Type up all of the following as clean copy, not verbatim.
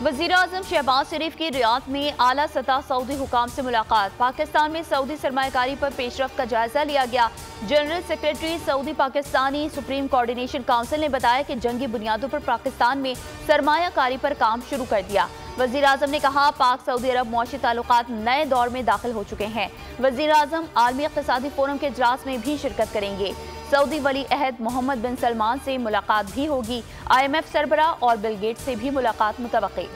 वज़ीर-ए-आज़म शहबाज शरीफ की रियाद में आला सतह सऊदी हुकाम से मुलाकात। पाकिस्तान में सऊदी सरमायाकारी पर पेशरफ्त का जायजा लिया गया। General secretary Saudi Pakistani supreme coordination council ने बताया कि जंगी बुनियादों पर पाकिस्तान में सरमायाकारी पर काम शुरू कर दिया। वज़ीर-ए-आज़म ने कहा, पाक सऊदी अरब मुआशी ताल्लुकात नए दौर में दाखिल हो चुके हैं। वज़ीर-ए-आज़म आलमी इक़्तिसादी फोरम के इजलास में भी शिरकत करेंगे। सऊदी वली अहद मोहम्मद बिन सलमान से मुलाकात भी होगी। IMF सरबरा और बिल गेट्स से भी मुलाकात मुतवक्की।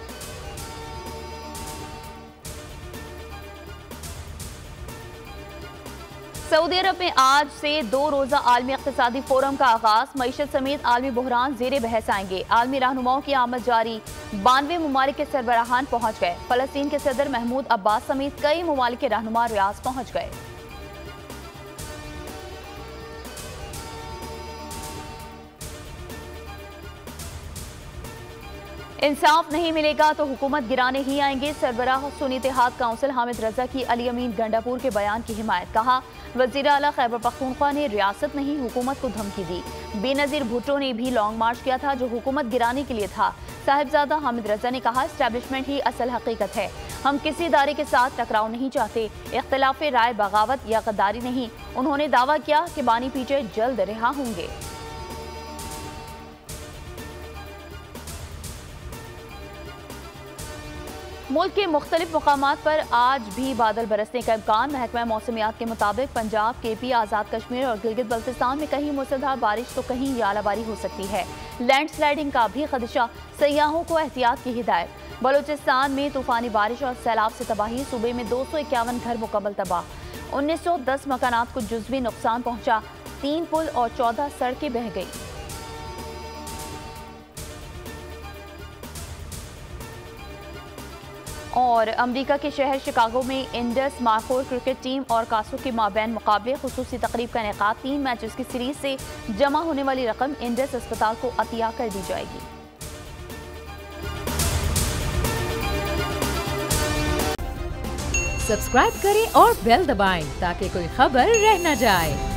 सऊदी अरब में आज से 2 रोज़ा आलमी इक़्तिसादी फोरम का आगाज। मईशत समेत आलमी बहरान जेरे बहस आएंगे। आलमी रहनुमाओं की आमद जारी। 92 ममालिक के सरबराहान पहुंच गए। फलस्तीन के सदर महमूद अब्बास समेत कई ममालिक के रहनुमा रियाज पहुंच गए। इंसाफ नहीं मिलेगा तो हुकूमत गिराने ही आएंगे। सरबराह सुन्नी इत्तेहाद काउंसिल हामिद रजा की अली अमीन गंडापुर के बयान की हिमायत। कहा, वज़ीर आला खैबर पख्तूनख्वा ने रियासत नहीं हुकूमत को धमकी दी। बेनज़ीर भुट्टो ने भी लॉन्ग मार्च किया था जो हुकूमत गिराने के लिए था। साहिबजादा हामिद रजा ने कहा, एस्टेब्लिशमेंट ही असल हकीकत है। हम किसी इदारे के साथ टकराव नहीं चाहते। इख्तिलाफ राय बगावत या गद्दारी नहीं। उन्होंने दावा किया कि बानी पीछे जल्द रिहा होंगे। मुल्क के मुख्तलिफ मकामात पर आज भी बादल बरसने का इम्कान। महकमा मौसमियात के मुताबिक पंजाब, KP, आज़ाद कश्मीर और गिलगित बल्तिस्तान में कहीं मूसलाधार बारिश तो कहीं आलाबारी हो सकती है। लैंडस्लाइडिंग का भी खदशा। सयाहों को एहतियात की हिदायत। बलूचिस्तान में तूफानी बारिश और सैलाब से तबाही। सूबे में 251 घर मुकम्मल तबाह। 1910 मकानात को जुज़वी नुकसान पहुंचा। 3 पुल और 14 सड़कें बह गई। और अमेरिका के शहर शिकागो में इंडस मार्कोर क्रिकेट टीम और कासो के माबैन मुकाबले। खुसूसी तकरीब का इनेकाद। 3 मैचेस की सीरीज से जमा होने वाली रकम इंडस अस्पताल को अतिया कर दी जाएगी। सब्सक्राइब करें और बेल दबाएं ताकि कोई खबर रह न जाए।